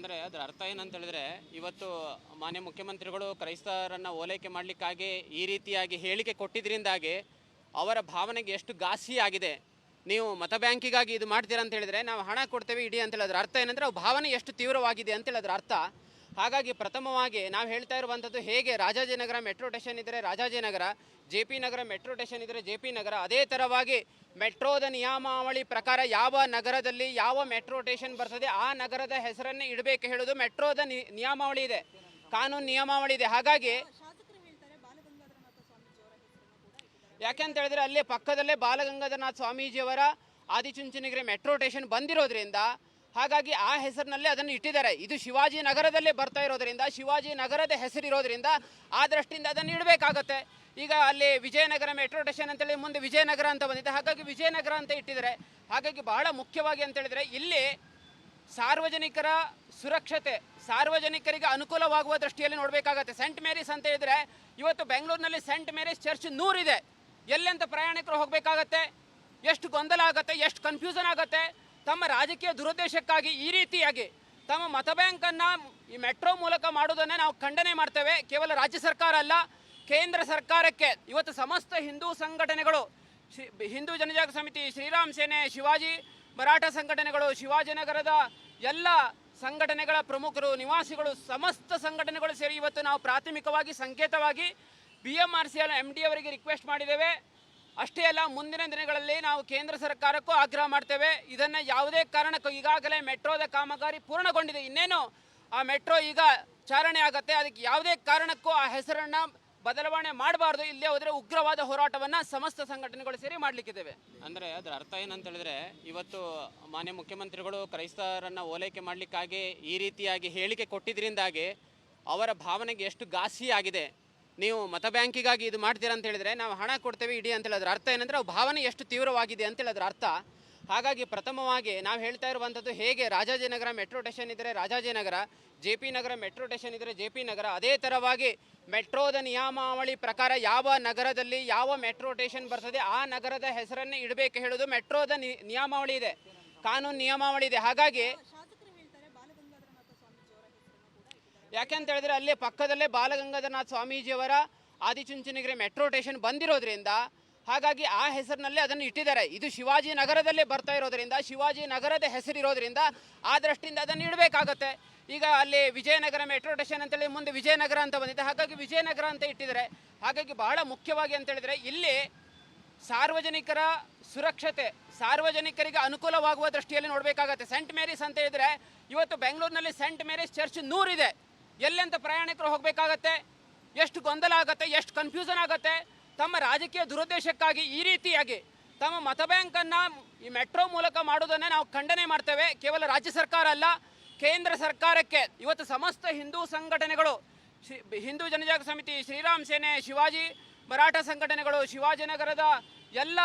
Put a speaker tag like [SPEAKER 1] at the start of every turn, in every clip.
[SPEAKER 1] ಅಂದರೆ ಅದರ ಅರ್ಥ ಏನಂತ ಹೇಳಿದ್ರೆ, ಇವತ್ತು ಮಾನ್ಯ ಮುಖ್ಯಮಂತ್ರಿಗಳು ಕ್ರೈಸ್ತರನ್ನು ಓಲೈಕೆ ಮಾಡಲಿಕ್ಕಾಗಿ ಈ ರೀತಿಯಾಗಿ ಹೇಳಿಕೆ ಕೊಟ್ಟಿದ್ದರಿಂದಾಗಿ ಅವರ ಭಾವನೆಗೆ ಎಷ್ಟು ಘಾಸಿ ಆಗಿದೆ. ನೀವು ಮತ ಬ್ಯಾಂಕಿಗಾಗಿ ಇದು ಮಾಡ್ತೀರಾ ಅಂತ ಹೇಳಿದ್ರೆ ನಾವು ಹಣ ಕೊಡ್ತೇವೆ ಇಡೀ ಅಂತ ಹೇಳೋದ್ರ ಅರ್ಥ ಏನಂದರೆ ಭಾವನೆ ಎಷ್ಟು ತೀವ್ರವಾಗಿದೆ ಅಂತ ಹೇಳೋದ್ರ ಅರ್ಥ. ಹಾಗಾಗಿ ಪ್ರಥಮವಾಗಿ ನಾವು ಹೇಳ್ತಾ ಇರುವಂಥದ್ದು, ಹೇಗೆ ರಾಜಾಜಿನಗರ ಮೆಟ್ರೋ ಸ್ಟೇಷನ್ ಇದ್ದರೆ ರಾಜಾಜಿನಗರ, ಜೆ ಪಿ ನಗರ ಮೆಟ್ರೋ ಸ್ಟೇಷನ್ ಇದ್ದರೆ ಜೆ ಪಿ ನಗರ, ಅದೇ ಥರವಾಗಿ ಮೆಟ್ರೋದ ನಿಯಮಾವಳಿ ಪ್ರಕಾರ ಯಾವ ನಗರದಲ್ಲಿ ಯಾವ ಮೆಟ್ರೋ ಸ್ಟೇಷನ್ ಬರ್ತದೆ ಆ ನಗರದ ಹೆಸರನ್ನೇ ಇಡಬೇಕು ಹೇಳೋದು ಮೆಟ್ರೋದ ನಿಯಮಾವಳಿ ಇದೆ, ಕಾನೂನು ನಿಯಮಾವಳಿ ಇದೆ. ಹಾಗಾಗಿ ಯಾಕೆಂತ ಹೇಳಿದ್ರೆ ಅಲ್ಲಿ ಪಕ್ಕದಲ್ಲೇ ಬಾಲಗಂಗಾಧರನಾಥ ಸ್ವಾಮೀಜಿಯವರ ಆದಿಚುಂಚನಗಿರಿ ಮೆಟ್ರೋ ಸ್ಟೇಷನ್ ಬಂದಿರೋದ್ರಿಂದ ಹಾಗಾಗಿ ಆ ಹೆಸರಿನಲ್ಲೇ ಅದನ್ನು ಇಟ್ಟಿದ್ದಾರೆ. ಇದು ಶಿವಾಜಿ ನಗರದಲ್ಲೇ ಬರ್ತಾ ಇರೋದ್ರಿಂದ, ಶಿವಾಜಿ ನಗರದ ಹೆಸರಿರೋದ್ರಿಂದ ಆ ದೃಷ್ಟಿಯಿಂದ ಅದನ್ನು ಇಡಬೇಕಾಗತ್ತೆ. ಈಗ ಅಲ್ಲಿ ವಿಜಯನಗರ ಮೆಟ್ರೋ ಸ್ಟೇಷನ್ ಅಂತೇಳಿ ಮುಂದೆ ವಿಜಯನಗರ ಅಂತ ಬಂದಿದೆ, ಹಾಗಾಗಿ ವಿಜಯನಗರ ಅಂತ ಇಟ್ಟಿದ್ದಾರೆ. ಹಾಗಾಗಿ ಬಹಳ ಮುಖ್ಯವಾಗಿ ಅಂತ ಹೇಳಿದ್ರೆ ಇಲ್ಲಿ ಸಾರ್ವಜನಿಕರ ಸುರಕ್ಷತೆ, ಸಾರ್ವಜನಿಕರಿಗೆ ಅನುಕೂಲವಾಗುವ ದೃಷ್ಟಿಯಲ್ಲಿ ನೋಡಬೇಕಾಗತ್ತೆ. ಸೆಂಟ್ ಮೇರೀಸ್ ಅಂತ ಹೇಳಿದ್ರೆ ಇವತ್ತು ಬೆಂಗಳೂರಿನಲ್ಲಿ ಸೆಂಟ್ ಮೇರೀಸ್ ಚರ್ಚ್ 100 ಇದೆ. ಎಲ್ಲೆಂತ ಪ್ರಯಾಣಿಕರು ಹೋಗಬೇಕಾಗತ್ತೆ, ಎಷ್ಟು ಗೊಂದಲ ಆಗುತ್ತೆ, ಎಷ್ಟು ಕನ್ಫ್ಯೂಷನ್ ಆಗುತ್ತೆ. ತಮ್ಮ ರಾಜಕೀಯ ದುರುದ್ದೇಶಕ್ಕಾಗಿ ಈ ರೀತಿಯಾಗಿ ತಮ್ಮ ಮತ ಬ್ಯಾಂಕನ್ನು ಈ ಮೆಟ್ರೋ ಮೂಲಕ ಮಾಡೋದನ್ನೇ ನಾವು ಖಂಡನೆ ಮಾಡ್ತೇವೆ. ಕೇವಲ ರಾಜ್ಯ ಸರ್ಕಾರ ಅಲ್ಲ, ಕೇಂದ್ರ ಸರ್ಕಾರಕ್ಕೆ ಇವತ್ತು ಸಮಸ್ತ ಹಿಂದೂ ಸಂಘಟನೆಗಳು, ಹಿಂದೂ ಜನಜಾಗೃತಿ ಸಮಿತಿ, ಶ್ರೀರಾಮ್ ಸೇನೆ, ಶಿವಾಜಿ ಮರಾಠ ಸಂಘಟನೆಗಳು, ಶಿವಾಜಿನಗರದ ಎಲ್ಲ ಸಂಘಟನೆಗಳ ಪ್ರಮುಖರು, ನಿವಾಸಿಗಳು, ಸಮಸ್ತ ಸಂಘಟನೆಗಳು ಸೇರಿ ಇವತ್ತು ನಾವು ಪ್ರಾಥಮಿಕವಾಗಿ ಸಂಕೇತವಾಗಿ BMRCL MD ಅವರಿಗೆ ರಿಕ್ವೆಸ್ಟ್ ಮಾಡಿದ್ದೇವೆ. ಅಷ್ಟೇ ಅಲ್ಲ, ಮುಂದಿನ ದಿನಗಳಲ್ಲಿ ನಾವು ಕೇಂದ್ರ ಸರ್ಕಾರಕ್ಕೂ ಆಗ್ರಹ ಮಾಡ್ತೇವೆ. ಇದನ್ನು ಯಾವುದೇ ಕಾರಣಕ್ಕೂ, ಈಗಾಗಲೇ ಮೆಟ್ರೋದ ಕಾಮಗಾರಿ ಪೂರ್ಣಗೊಂಡಿದೆ, ಇನ್ನೇನು ಆ ಮೆಟ್ರೋ ಈಗ ಚಾಲನೆ ಆಗುತ್ತೆ, ಅದಕ್ಕೆ ಯಾವುದೇ ಕಾರಣಕ್ಕೂ ಆ ಹೆಸರನ್ನು ಬದಲಾವಣೆ ಮಾಡಬಾರ್ದು. ಇಲ್ಲೇ ಹೋದರೆ ಉಗ್ರವಾದ ಹೋರಾಟವನ್ನು ಸಮಸ್ತ ಸಂಘಟನೆಗಳು ಸೇರಿ ಮಾಡಲಿಕ್ಕಿದ್ದೇವೆ. ಅಂದರೆ ಅದರ ಅರ್ಥ ಏನಂತ ಹೇಳಿದ್ರೆ, ಇವತ್ತು ಮಾನ್ಯ ಮುಖ್ಯಮಂತ್ರಿಗಳು ಕ್ರೈಸ್ತರನ್ನು ಓಲೈಕೆ ಮಾಡಲಿಕ್ಕಾಗಿ ಈ ರೀತಿಯಾಗಿ ಹೇಳಿಕೆ ಕೊಟ್ಟಿದ್ದರಿಂದಾಗಿ ಅವರ ಭಾವನೆಗೆ ಎಷ್ಟು ಘಾಸಿ ಆಗಿದೆ. ನೀವು ಮತ ಬ್ಯಾಂಕಿಗಾಗಿ ಇದು ಮಾಡ್ತೀರಾ ಅಂತ ಹೇಳಿದ್ರೆ ನಾವು ಹಣ ಕೊಡ್ತೇವೆ ಇಡೀ ಅಂತ ಹೇಳೋದ್ರ ಅರ್ಥ ಏನಂದರೆ ಭಾವನೆ ಎಷ್ಟು ತೀವ್ರವಾಗಿದೆ ಅಂತ ಹೇಳೋದ್ರ ಅರ್ಥ. ಹಾಗಾಗಿ ಪ್ರಥಮವಾಗಿ ನಾವು ಹೇಳ್ತಾ ಇರುವಂಥದ್ದು, ಹೇಗೆ ರಾಜಾಜಿನಗರ ಮೆಟ್ರೋ ಸ್ಟೇಷನ್ ಇದ್ದರೆ ರಾಜಾಜಿನಗರ, ಜೆ ಪಿ ನಗರ ಮೆಟ್ರೋ ಸ್ಟೇಷನ್ ಇದ್ದರೆ ಜೆ ಪಿ ನಗರ, ಅದೇ ಥರವಾಗಿ ಮೆಟ್ರೋದ ನಿಯಮಾವಳಿ ಪ್ರಕಾರ ಯಾವ ನಗರದಲ್ಲಿ ಯಾವ ಮೆಟ್ರೋ ಸ್ಟೇಷನ್ ಬರ್ತದೆ ಆ ನಗರದ ಹೆಸರನ್ನೇ ಇಡಬೇಕು ಹೇಳೋದು ಮೆಟ್ರೋದ ನಿಯಮಾವಳಿ ಇದೆ, ಕಾನೂನು ನಿಯಮಾವಳಿ ಇದೆ. ಹಾಗಾಗಿ ಯಾಕೆಂತ ಹೇಳಿದ್ರೆ ಅಲ್ಲಿ ಪಕ್ಕದಲ್ಲೇ ಬಾಲಗಂಗಾಧರನಾಥ ಸ್ವಾಮೀಜಿಯವರ ಆದಿಚುಂಚನಗಿರಿ ಮೆಟ್ರೋ ಸ್ಟೇಷನ್ ಬಂದಿರೋದ್ರಿಂದ ಹಾಗಾಗಿ ಆ ಹೆಸರಿನಲ್ಲೇ ಅದನ್ನು ಇಟ್ಟಿದ್ದಾರೆ. ಇದು ಶಿವಾಜಿ ನಗರದಲ್ಲೇ ಬರ್ತಾ ಇರೋದ್ರಿಂದ, ಶಿವಾಜಿ ನಗರದ ಹೆಸರಿರೋದ್ರಿಂದ ಆ ದೃಷ್ಟಿಯಿಂದ ಅದನ್ನು ಇಡಬೇಕಾಗತ್ತೆ. ಈಗ ಅಲ್ಲಿ ವಿಜಯನಗರ ಮೆಟ್ರೋ ಸ್ಟೇಷನ್ ಅಂತೇಳಿ ಮುಂದೆ ವಿಜಯನಗರ ಅಂತ ಬಂದಿದೆ, ಹಾಗಾಗಿ ವಿಜಯನಗರ ಅಂತ ಇಟ್ಟಿದ್ದಾರೆ. ಹಾಗಾಗಿ ಬಹಳ ಮುಖ್ಯವಾಗಿ ಅಂತ ಹೇಳಿದ್ರೆ ಇಲ್ಲಿ ಸಾರ್ವಜನಿಕರ ಸುರಕ್ಷತೆ, ಸಾರ್ವಜನಿಕರಿಗೆ ಅನುಕೂಲವಾಗುವ ದೃಷ್ಟಿಯಲ್ಲಿ ನೋಡಬೇಕಾಗತ್ತೆ. ಸೆಂಟ್ ಮೇರೀಸ್ ಅಂತ ಹೇಳಿದ್ರೆ ಇವತ್ತು ಬೆಂಗಳೂರಿನಲ್ಲಿ ಸೆಂಟ್ ಮೇರೀಸ್ ಚರ್ಚ್ 100 ಇದೆ. ಎಲ್ಲೆಂತ ಪ್ರಯಾಣಿಕರು ಹೋಗಬೇಕಾಗತ್ತೆ, ಎಷ್ಟು ಗೊಂದಲ ಆಗುತ್ತೆ, ಎಷ್ಟು ಕನ್ಫ್ಯೂಷನ್ ಆಗುತ್ತೆ. ತಮ್ಮ ರಾಜಕೀಯ ದುರುದ್ದೇಶಕ್ಕಾಗಿ ಈ ರೀತಿಯಾಗಿ ತಮ್ಮ ಮತ ಬ್ಯಾಂಕನ್ನು ಈ ಮೆಟ್ರೋ ಮೂಲಕ ಮಾಡೋದನ್ನೇ ನಾವು ಖಂಡನೆ ಮಾಡ್ತೇವೆ. ಕೇವಲ ರಾಜ್ಯ ಸರ್ಕಾರ ಅಲ್ಲ, ಕೇಂದ್ರ ಸರ್ಕಾರಕ್ಕೆ ಇವತ್ತು ಸಮಸ್ತ ಹಿಂದೂ ಸಂಘಟನೆಗಳು, ಹಿಂದೂ ಜನಜಾಗೃತಿ ಸಮಿತಿ, ಶ್ರೀರಾಮ್ ಸೇನೆ, ಶಿವಾಜಿ ಮರಾಠ ಸಂಘಟನೆಗಳು, ಶಿವಾಜಿನಗರದ ಎಲ್ಲ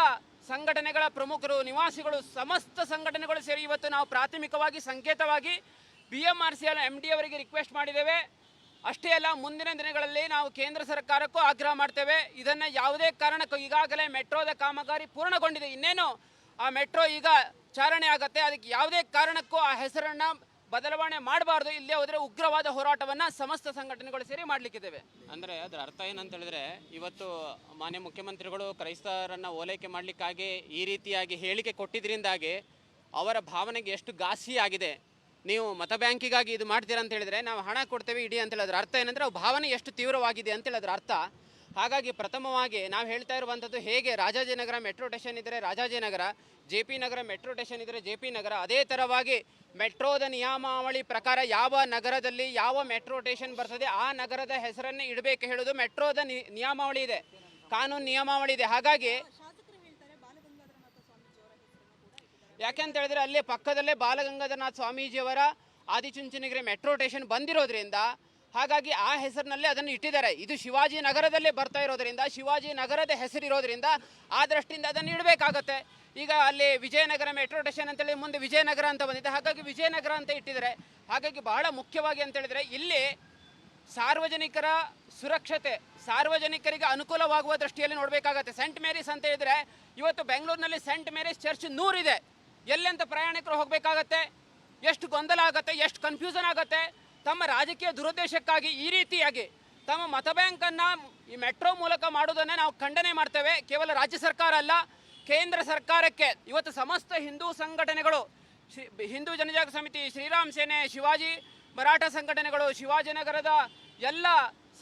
[SPEAKER 1] ಸಂಘಟನೆಗಳ ಪ್ರಮುಖರು, ನಿವಾಸಿಗಳು, ಸಮಸ್ತ ಸಂಘಟನೆಗಳು ಸೇರಿ ಇವತ್ತು ನಾವು ಪ್ರಾಥಮಿಕವಾಗಿ ಸಂಕೇತವಾಗಿ BMRCL MD ಅವರಿಗೆ ರಿಕ್ವೆಸ್ಟ್ ಮಾಡಿದ್ದೇವೆ. ಅಷ್ಟೇ ಅಲ್ಲ, ಮುಂದಿನ ದಿನಗಳಲ್ಲಿ ನಾವು ಕೇಂದ್ರ ಸರ್ಕಾರಕ್ಕೂ ಆಗ್ರಹ ಮಾಡ್ತೇವೆ. ಇದನ್ನು ಯಾವುದೇ ಕಾರಣಕ್ಕೂ, ಈಗಾಗಲೇ ಮೆಟ್ರೋದ ಕಾಮಗಾರಿ ಪೂರ್ಣಗೊಂಡಿದೆ, ಇನ್ನೇನು ಆ ಮೆಟ್ರೋ ಈಗ ಚಾಲನೆ ಆಗುತ್ತೆ, ಅದಕ್ಕೆ ಯಾವುದೇ ಕಾರಣಕ್ಕೂ ಆ ಹೆಸರನ್ನು ಬದಲಾವಣೆ ಮಾಡಬಾರ್ದು. ಇಲ್ಲೇ ಹೋದರೆ ಉಗ್ರವಾದ ಹೋರಾಟವನ್ನು ಸಮಸ್ತ ಸಂಘಟನೆಗಳು ಸೇರಿ ಮಾಡಲಿಕ್ಕಿದ್ದೇವೆ. ಅಂದರೆ ಅದರ ಅರ್ಥ ಏನಂತ ಹೇಳಿದ್ರೆ, ಇವತ್ತು ಮಾನ್ಯ ಮುಖ್ಯಮಂತ್ರಿಗಳು ಕ್ರೈಸ್ತರನ್ನು ಓಲೈಕೆ ಮಾಡಲಿಕ್ಕಾಗಿ ಈ ರೀತಿಯಾಗಿ ಹೇಳಿಕೆ ಕೊಟ್ಟಿದ್ದರಿಂದಾಗಿ ಅವರ ಭಾವನೆಗೆ ಎಷ್ಟು ಘಾಸಿ ಆಗಿದೆ. ನೀವು ಮತ ಬ್ಯಾಂಕಿಗಾಗಿ ಇದು ಮಾಡ್ತೀರಾ ಅಂತ ಹೇಳಿದ್ರೆ ನಾವು ಹಣ ಕೊಡ್ತೇವೆ ಇಡೀ ಅಂತ ಹೇಳೋದ್ರ ಅರ್ಥ ಏನಂದರೆ ಭಾವನೆ ಎಷ್ಟು ತೀವ್ರವಾಗಿದೆ ಅಂತ ಹೇಳೋದ್ರ ಅರ್ಥ. ಹಾಗಾಗಿ ಪ್ರಥಮವಾಗಿ ನಾವು ಹೇಳ್ತಾ ಇರುವಂಥದ್ದು, ಹೇಗೆ ರಾಜಾಜಿನಗರ ಮೆಟ್ರೋ ಸ್ಟೇಷನ್ ಇದ್ದರೆ ರಾಜಾಜಿನಗರ, ಜೆ ಪಿ ನಗರ ಮೆಟ್ರೋ ಸ್ಟೇಷನ್ ಇದ್ದರೆ ಜೆ ಪಿ ನಗರ, ಅದೇ ಥರವಾಗಿ ಮೆಟ್ರೋದ ನಿಯಮಾವಳಿ ಪ್ರಕಾರ ಯಾವ ನಗರದಲ್ಲಿ ಯಾವ ಮೆಟ್ರೋ ಸ್ಟೇಷನ್ ಬರ್ತದೆ ಆ ನಗರದ ಹೆಸರನ್ನೇ ಇಡಬೇಕು ಹೇಳೋದು ಮೆಟ್ರೋದ ನಿಯಮಾವಳಿ ಇದೆ, ಕಾನೂನು ನಿಯಮಾವಳಿ ಇದೆ. ಹಾಗಾಗಿ ಯಾಕೆಂತ ಹೇಳಿದ್ರೆ ಅಲ್ಲಿ ಪಕ್ಕದಲ್ಲೇ ಬಾಲಗಂಗಾಧರನಾಥ ಸ್ವಾಮೀಜಿಯವರ ಆದಿಚುಂಚನಗಿರಿ ಮೆಟ್ರೋ ಸ್ಟೇಷನ್ ಬಂದಿರೋದ್ರಿಂದ ಹಾಗಾಗಿ ಆ ಹೆಸರಿನಲ್ಲೇ ಅದನ್ನು ಇಟ್ಟಿದ್ದಾರೆ. ಇದು ಶಿವಾಜಿ ನಗರದಲ್ಲೇ ಬರ್ತಾ ಇರೋದ್ರಿಂದ, ಶಿವಾಜಿ ನಗರದ ಹೆಸರಿರೋದ್ರಿಂದ ಆ ದೃಷ್ಟಿಯಿಂದ ಅದನ್ನು ಇಡಬೇಕಾಗತ್ತೆ. ಈಗ ಅಲ್ಲಿ ವಿಜಯನಗರ ಮೆಟ್ರೋ ಸ್ಟೇಷನ್ ಅಂತೇಳಿ ಮುಂದೆ ವಿಜಯನಗರ ಅಂತ ಬಂದಿದೆ, ಹಾಗಾಗಿ ವಿಜಯನಗರ ಅಂತ ಇಟ್ಟಿದ್ದಾರೆ. ಹಾಗಾಗಿ ಬಹಳ ಮುಖ್ಯವಾಗಿ ಅಂತ ಹೇಳಿದ್ರೆ ಇಲ್ಲಿ ಸಾರ್ವಜನಿಕರ ಸುರಕ್ಷತೆ, ಸಾರ್ವಜನಿಕರಿಗೆ ಅನುಕೂಲವಾಗುವ ದೃಷ್ಟಿಯಲ್ಲಿ ನೋಡಬೇಕಾಗತ್ತೆ. ಸೆಂಟ್ ಮೇರೀಸ್ ಅಂತ ಹೇಳಿದ್ರೆ ಇವತ್ತು ಬೆಂಗಳೂರಿನಲ್ಲಿ ಸೆಂಟ್ ಮೇರೀಸ್ ಚರ್ಚ್ 100 ಇದೆ. ಎಲ್ಲೆಂತ ಪ್ರಯಾಣಿಕರು ಹೋಗಬೇಕಾಗತ್ತೆ, ಎಷ್ಟು ಗೊಂದಲ ಆಗುತ್ತೆ, ಎಷ್ಟು ಕನ್ಫ್ಯೂಷನ್ ಆಗುತ್ತೆ. ತಮ್ಮ ರಾಜಕೀಯ ದುರುದ್ದೇಶಕ್ಕಾಗಿ ಈ ರೀತಿಯಾಗಿ ತಮ್ಮ ಮತ ಬ್ಯಾಂಕನ್ನು ಈ ಮೆಟ್ರೋ ಮೂಲಕ ಮಾಡೋದನ್ನು ನಾವು ಖಂಡನೆ ಮಾಡ್ತೇವೆ. ಕೇವಲ ರಾಜ್ಯ ಸರ್ಕಾರ ಅಲ್ಲ, ಕೇಂದ್ರ ಸರ್ಕಾರಕ್ಕೆ ಇವತ್ತು ಸಮಸ್ತ ಹಿಂದೂ ಸಂಘಟನೆಗಳು, ಹಿಂದೂ ಜನಜಾಗೃತಿ ಸಮಿತಿ, ಶ್ರೀರಾಮ್ ಸೇನೆ, ಶಿವಾಜಿ ಮರಾಠ ಸಂಘಟನೆಗಳು, ಶಿವಾಜಿನಗರದ ಎಲ್ಲ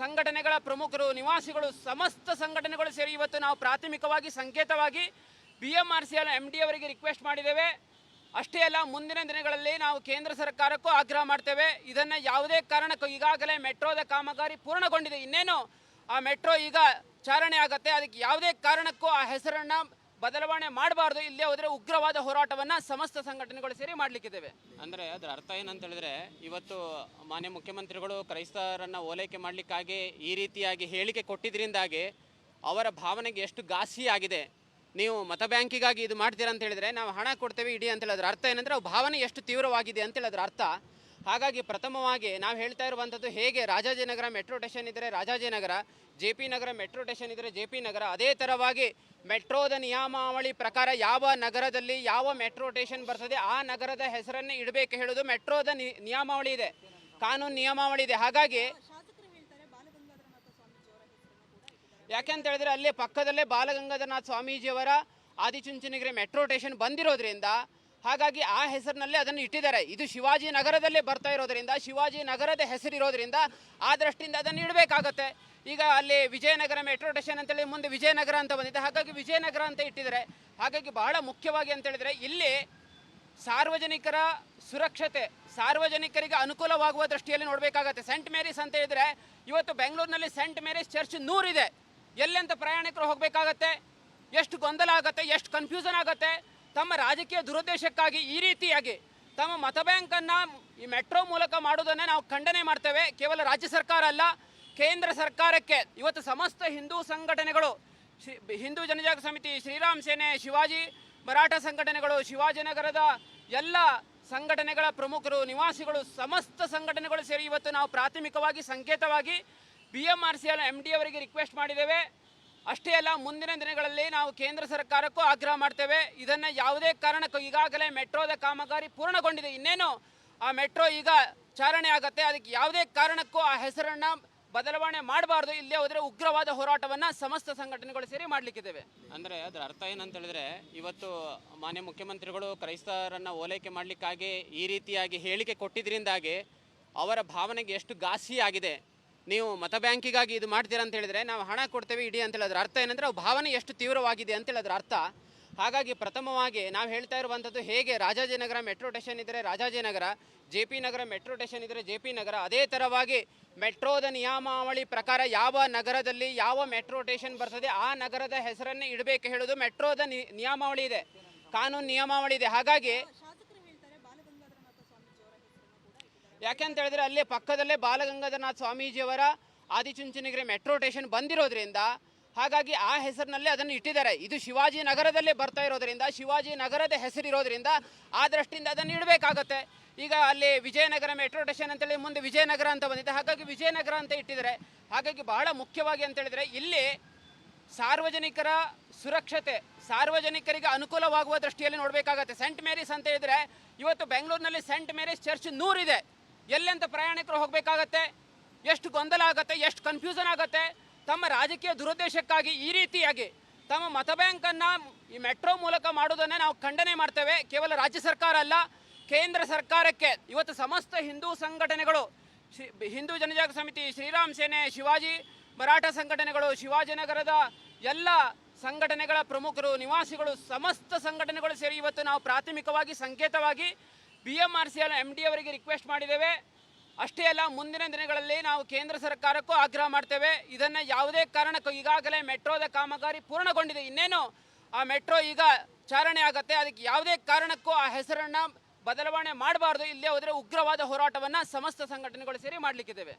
[SPEAKER 1] ಸಂಘಟನೆಗಳ ಪ್ರಮುಖರು, ನಿವಾಸಿಗಳು, ಸಮಸ್ತ ಸಂಘಟನೆಗಳು ಸೇರಿ ಇವತ್ತು ನಾವು ಪ್ರಾಥಮಿಕವಾಗಿ ಸಂಕೇತವಾಗಿ BMRCL MD ಅವರಿಗೆ ರಿಕ್ವೆಸ್ಟ್ ಮಾಡಿದ್ದೇವೆ. ಅಷ್ಟೇ ಅಲ್ಲ, ಮುಂದಿನ ದಿನಗಳಲ್ಲಿ ನಾವು ಕೇಂದ್ರ ಸರ್ಕಾರಕ್ಕೂ ಆಗ್ರಹ ಮಾಡ್ತೇವೆ. ಇದನ್ನು ಯಾವುದೇ ಕಾರಣಕ್ಕೂ, ಈಗಾಗಲೇ ಮೆಟ್ರೋದ ಕಾಮಗಾರಿ ಪೂರ್ಣಗೊಂಡಿದೆ, ಇನ್ನೇನು ಆ ಮೆಟ್ರೋ ಈಗ ಚಾಲನೆ ಆಗುತ್ತೆ, ಅದಕ್ಕೆ ಯಾವುದೇ ಕಾರಣಕ್ಕೂ ಆ ಹೆಸರನ್ನು ಬದಲಾವಣೆ ಮಾಡಬಾರ್ದು. ಇಲ್ಲೇ ಹೋದರೆ ಉಗ್ರವಾದ ಹೋರಾಟವನ್ನು ಸಮಸ್ತ ಸಂಘಟನೆಗಳು ಸೇರಿ ಮಾಡಲಿಕ್ಕಿದ್ದೇವೆ.
[SPEAKER 2] ಅಂದರೆ ಅದರ ಅರ್ಥ ಏನಂತ ಹೇಳಿದ್ರೆ, ಇವತ್ತು ಮಾನ್ಯ ಮುಖ್ಯಮಂತ್ರಿಗಳು ಕ್ರೈಸ್ತರನ್ನು ಓಲೈಕೆ ಮಾಡಲಿಕ್ಕಾಗಿ ಈ ರೀತಿಯಾಗಿ ಹೇಳಿಕೆ ಕೊಟ್ಟಿದ್ದರಿಂದಾಗಿ ಅವರ ಭಾವನೆಗೆ ಎಷ್ಟು ಘಾಸಿ ಆಗಿದೆ. ನೀವು ಮತ ಬ್ಯಾಂಕಿಗಾಗಿ ಇದು ಮಾಡ್ತೀರಾ ಅಂತ ಹೇಳಿದರೆ ನಾವು ಹಣ ಕೊಡ್ತೇವೆ ಇಡೀ ಅಂತ ಹೇಳೋದ್ರ ಅರ್ಥ ಏನಂದರೆ ಅವ್ರ ಭಾವನೆ ಎಷ್ಟು ತೀವ್ರವಾಗಿದೆ ಅಂತ ಹೇಳೋದ್ರ ಅರ್ಥ. ಹಾಗಾಗಿ ಪ್ರಥಮವಾಗಿ ನಾವು ಹೇಳ್ತಾ ಇರುವಂಥದ್ದು, ಹೇಗೆ ರಾಜಾಜಿನಗರ ಮೆಟ್ರೋ ಸ್ಟೇಷನ್ ಇದ್ದರೆ ರಾಜಾಜಿನಗರ, JP ನಗರ ಮೆಟ್ರೋ ಸ್ಟೇಷನ್ ಇದ್ದರೆ JP ನಗರ, ಅದೇ ಥರವಾಗಿ ಮೆಟ್ರೋದ ನಿಯಮಾವಳಿ ಪ್ರಕಾರ ಯಾವ ನಗರದಲ್ಲಿ ಯಾವ ಮೆಟ್ರೋ ಸ್ಟೇಷನ್ ಬರ್ತದೆ ಆ ನಗರದ ಹೆಸರನ್ನೇ ಇಡಬೇಕು ಹೇಳೋದು ಮೆಟ್ರೋದ ನಿಯಮಾವಳಿ ಇದೆ, ಕಾನೂನು ನಿಯಮಾವಳಿ ಇದೆ. ಹಾಗಾಗಿ ಯಾಕೆಂತ ಹೇಳಿದ್ರೆ ಅಲ್ಲಿ ಪಕ್ಕದಲ್ಲೇ ಬಾಲಗಂಗಾಧರನಾಥ ಸ್ವಾಮೀಜಿಯವರ ಆದಿಚುಂಚನಗಿರಿ ಮೆಟ್ರೋ ಸ್ಟೇಷನ್ ಬಂದಿರೋದ್ರಿಂದ ಹಾಗಾಗಿ ಆ ಹೆಸರಿನಲ್ಲೇ ಅದನ್ನು ಇಟ್ಟಿದ್ದಾರೆ. ಇದು ಶಿವಾಜಿ ನಗರದಲ್ಲೇ ಬರ್ತಾ ಇರೋದ್ರಿಂದ, ಶಿವಾಜಿ ನಗರದ ಹೆಸರಿರೋದ್ರಿಂದ ಆ ದೃಷ್ಟಿಯಿಂದ ಅದನ್ನು ಇಡಬೇಕಾಗತ್ತೆ. ಈಗ ಅಲ್ಲಿ ವಿಜಯನಗರ ಮೆಟ್ರೋ ಸ್ಟೇಷನ್ ಅಂತೇಳಿ ಮುಂದೆ ವಿಜಯನಗರ ಅಂತ ಬಂದಿದೆ, ಹಾಗಾಗಿ ವಿಜಯನಗರ ಅಂತ ಇಟ್ಟಿದ್ದಾರೆ. ಹಾಗಾಗಿ ಬಹಳ ಮುಖ್ಯವಾಗಿ ಅಂತ ಹೇಳಿದರೆ ಇಲ್ಲಿ ಸಾರ್ವಜನಿಕರ ಸುರಕ್ಷತೆ, ಸಾರ್ವಜನಿಕರಿಗೆ ಅನುಕೂಲವಾಗುವ ದೃಷ್ಟಿಯಲ್ಲಿ ನೋಡಬೇಕಾಗತ್ತೆ. ಸೆಂಟ್ ಮೇರೀಸ್ ಅಂತ ಹೇಳಿದರೆ ಇವತ್ತು ಬೆಂಗಳೂರಿನಲ್ಲಿ ಸೆಂಟ್ ಮೇರೀಸ್ ಚರ್ಚ್ 100 ಇದೆ. ಎಲ್ಲೆಂತ ಪ್ರಯಾಣಿಕರು ಹೋಗಬೇಕಾಗತ್ತೆ, ಎಷ್ಟು ಗೊಂದಲ ಆಗುತ್ತೆ, ಎಷ್ಟು ಕನ್ಫ್ಯೂಷನ್ ಆಗುತ್ತೆ. ತಮ್ಮ ರಾಜಕೀಯ ದುರುದ್ದೇಶಕ್ಕಾಗಿ ಈ ರೀತಿಯಾಗಿ ತಮ್ಮ ಮತ ಬ್ಯಾಂಕನ್ನು ಈ ಮೆಟ್ರೋ ಮೂಲಕ ಮಾಡೋದನ್ನು ನಾವು ಖಂಡನೆ ಮಾಡ್ತೇವೆ. ಕೇವಲ ರಾಜ್ಯ ಸರ್ಕಾರ ಅಲ್ಲ, ಕೇಂದ್ರ ಸರ್ಕಾರಕ್ಕೆ ಇವತ್ತು ಸಮಸ್ತ ಹಿಂದೂ ಸಂಘಟನೆಗಳು, ಹಿಂದೂ ಜನಜಾಗೃತಿ ಸಮಿತಿ, ಶ್ರೀರಾಮ್ ಸೇನೆ, ಶಿವಾಜಿ ಮರಾಠ ಸಂಘಟನೆಗಳು, ಶಿವಾಜಿನಗರದ ಎಲ್ಲ ಸಂಘಟನೆಗಳ ಪ್ರಮುಖರು, ನಿವಾಸಿಗಳು, ಸಮಸ್ತ ಸಂಘಟನೆಗಳು ಸೇರಿ ಇವತ್ತು ನಾವು ಪ್ರಾಥಮಿಕವಾಗಿ ಸಂಕೇತವಾಗಿ BMRCL MD ಅವರಿಗೆ ರಿಕ್ವೆಸ್ಟ್ ಮಾಡಿದ್ದೇವೆ. ಅಷ್ಟೇ ಅಲ್ಲ, ಮುಂದಿನ ದಿನಗಳಲ್ಲಿ ನಾವು ಕೇಂದ್ರ ಸರ್ಕಾರಕ್ಕೂ ಆಗ್ರಹ ಮಾಡ್ತೇವೆ. ಇದನ್ನು ಯಾವುದೇ ಕಾರಣಕ್ಕೂ, ಈಗಾಗಲೇ ಮೆಟ್ರೋದ ಕಾಮಗಾರಿ ಪೂರ್ಣಗೊಂಡಿದೆ, ಇನ್ನೇನು ಆ ಮೆಟ್ರೋ ಈಗ ಚಾಲನೆ ಆಗುತ್ತೆ, ಅದಕ್ಕೆ ಯಾವುದೇ ಕಾರಣಕ್ಕೂ ಆ ಹೆಸರನ್ನು ಬದಲಾವಣೆ ಮಾಡಬಾರ್ದು. ಇಲ್ಲೇ ಹೋದರೆ ಉಗ್ರವಾದ ಹೋರಾಟವನ್ನು ಸಮಸ್ತ ಸಂಘಟನೆಗಳು ಸೇರಿ ಮಾಡಲಿಕ್ಕಿದ್ದೇವೆ. ಅಂದರೆ ಅದರ ಅರ್ಥ ಏನಂತ ಹೇಳಿದ್ರೆ, ಇವತ್ತು ಮಾನ್ಯ ಮುಖ್ಯಮಂತ್ರಿಗಳು ಕ್ರೈಸ್ತರನ್ನು ಓಲೈಕೆ ಮಾಡಲಿಕ್ಕಾಗಿ ಈ ರೀತಿಯಾಗಿ ಹೇಳಿಕೆ ಕೊಟ್ಟಿದ್ದರಿಂದಾಗಿ ಅವರ ಭಾವನೆಗೆ ಎಷ್ಟು ಘಾಸಿ ಆಗಿದೆ. ನೀವು ಮತ ಬ್ಯಾಂಕಿಗಾಗಿ ಇದು ಮಾಡ್ತೀರಾ ಅಂತ ಹೇಳಿದರೆ ನಾವು ಹಣ ಕೊಡ್ತೇವೆ ಇಡೀ ಅಂತ ಹೇಳೋದ್ರ ಅರ್ಥ ಏನಂದರೆ ಅವ್ರ ಭಾವನೆ ಎಷ್ಟು ತೀವ್ರವಾಗಿದೆ ಅಂತ ಹೇಳೋದ್ರ ಅರ್ಥ. ಹಾಗಾಗಿ ಪ್ರಥಮವಾಗಿ ನಾವು ಹೇಳ್ತಾ ಇರುವಂಥದ್ದು, ಹೇಗೆ ರಾಜಾಜಿನಗರ ಮೆಟ್ರೋ ಸ್ಟೇಷನ್ ಇದ್ದರೆ ರಾಜಾಜಿನಗರ, JP ನಗರ ಮೆಟ್ರೋ ಸ್ಟೇಷನ್ ಇದ್ದರೆ JP ನಗರ, ಅದೇ ಥರವಾಗಿ ಮೆಟ್ರೋದ ನಿಯಮಾವಳಿ ಪ್ರಕಾರ ಯಾವ ನಗರದಲ್ಲಿ ಯಾವ ಮೆಟ್ರೋ ಸ್ಟೇಷನ್ ಬರ್ತದೆ ಆ ನಗರದ ಹೆಸರನ್ನೇ ಇಡಬೇಕು ಹೇಳೋದು ಮೆಟ್ರೋದ ನಿಯಮಾವಳಿ ಇದೆ, ಕಾನೂನು ನಿಯಮಾವಳಿ ಇದೆ. ಹಾಗಾಗಿ ಯಾಕೆಂತ ಹೇಳಿದ್ರೆ ಅಲ್ಲಿ ಪಕ್ಕದಲ್ಲೇ ಬಾಲಗಂಗಾಧರನಾಥ ಸ್ವಾಮೀಜಿಯವರ ಆದಿಚುಂಚನಗಿರಿ ಮೆಟ್ರೋ ಸ್ಟೇಷನ್ ಬಂದಿರೋದ್ರಿಂದ ಹಾಗಾಗಿ ಆ ಹೆಸರಿನಲ್ಲೇ ಅದನ್ನು ಇಟ್ಟಿದ್ದಾರೆ. ಇದು ಶಿವಾಜಿ ನಗರದಲ್ಲೇ ಬರ್ತಾ ಇರೋದ್ರಿಂದ, ಶಿವಾಜಿ ನಗರದ ಹೆಸರಿರೋದ್ರಿಂದ ಆ ದೃಷ್ಟಿಯಿಂದ ಅದನ್ನು ಇಡಬೇಕಾಗತ್ತೆ. ಈಗ ಅಲ್ಲಿ ವಿಜಯನಗರ ಮೆಟ್ರೋ ಸ್ಟೇಷನ್ ಅಂತೇಳಿ ಮುಂದೆ ವಿಜಯನಗರ ಅಂತ ಬಂದಿದೆ, ಹಾಗಾಗಿ ವಿಜಯನಗರ ಅಂತ ಇಟ್ಟಿದ್ದಾರೆ. ಹಾಗಾಗಿ ಬಹಳ ಮುಖ್ಯವಾಗಿ ಅಂತ ಹೇಳಿದರೆ ಇಲ್ಲಿ ಸಾರ್ವಜನಿಕರ ಸುರಕ್ಷತೆ, ಸಾರ್ವಜನಿಕರಿಗೆ ಅನುಕೂಲವಾಗುವ ದೃಷ್ಟಿಯಲ್ಲಿ ನೋಡಬೇಕಾಗತ್ತೆ. ಸೆಂಟ್ ಮೇರೀಸ್ ಅಂತ ಹೇಳಿದರೆ ಇವತ್ತು ಬೆಂಗಳೂರಿನಲ್ಲಿ ಸೆಂಟ್ ಮೇರೀಸ್ ಚರ್ಚ್ 100 ಇದೆ. ಎಲ್ಲೆಂತ ಪ್ರಯಾಣಿಕರು ಹೋಗಬೇಕಾಗತ್ತೆ, ಎಷ್ಟು ಗೊಂದಲ ಆಗುತ್ತೆ, ಎಷ್ಟು ಕನ್ಫ್ಯೂಷನ್ ಆಗುತ್ತೆ. ತಮ್ಮ ರಾಜಕೀಯ ದುರುದ್ದೇಶಕ್ಕಾಗಿ ಈ ರೀತಿಯಾಗಿ ತಮ್ಮ ಮತ ಬ್ಯಾಂಕನ್ನು ಈ ಮೆಟ್ರೋ ಮೂಲಕ ಮಾಡೋದನ್ನು ನಾವು ಖಂಡನೆ ಮಾಡ್ತೇವೆ. ಕೇವಲ ರಾಜ್ಯ ಸರ್ಕಾರ ಅಲ್ಲ, ಕೇಂದ್ರ ಸರ್ಕಾರಕ್ಕೆ ಇವತ್ತು ಸಮಸ್ತ ಹಿಂದೂ ಸಂಘಟನೆಗಳು, ಹಿಂದೂ ಜನಜಾಗೃತಿ ಸಮಿತಿ, ಶ್ರೀರಾಮ್ ಸೇನೆ, ಶಿವಾಜಿ ಮರಾಠ ಸಂಘಟನೆಗಳು, ಶಿವಾಜಿನಗರದ ಎಲ್ಲ ಸಂಘಟನೆಗಳ ಪ್ರಮುಖರು, ನಿವಾಸಿಗಳು, ಸಮಸ್ತ ಸಂಘಟನೆಗಳು ಸೇರಿ ಇವತ್ತು ನಾವು ಪ್ರಾಥಮಿಕವಾಗಿ ಸಂಕೇತವಾಗಿ BMRCL MD ಅವರಿಗೆ ರಿಕ್ವೆಸ್ಟ್ ಮಾಡಿದ್ದೇವೆ. ಅಷ್ಟೇ ಅಲ್ಲ, ಮುಂದಿನ ದಿನಗಳಲ್ಲಿ ನಾವು ಕೇಂದ್ರ ಸರ್ಕಾರಕ್ಕೂ ಆಗ್ರಹ ಮಾಡ್ತೇವೆ. ಇದನ್ನು ಯಾವುದೇ ಕಾರಣಕ್ಕೂ, ಈಗಾಗಲೇ ಮೆಟ್ರೋದ ಕಾಮಗಾರಿ ಪೂರ್ಣಗೊಂಡಿದೆ, ಇನ್ನೇನು ಆ ಮೆಟ್ರೋ ಈಗ ಚಾಲನೆ ಆಗುತ್ತೆ, ಅದಕ್ಕೆ ಯಾವುದೇ ಕಾರಣಕ್ಕೂ ಆ ಹೆಸರನ್ನು ಬದಲಾವಣೆ ಮಾಡಬಾರ್ದು. ಇಲ್ಲೇ ಹೋದರೆ ಉಗ್ರವಾದ ಹೋರಾಟವನ್ನು ಸಮಸ್ತ ಸಂಘಟನೆಗಳು ಸೇರಿ ಮಾಡಲಿಕ್ಕಿದ್ದೇವೆ.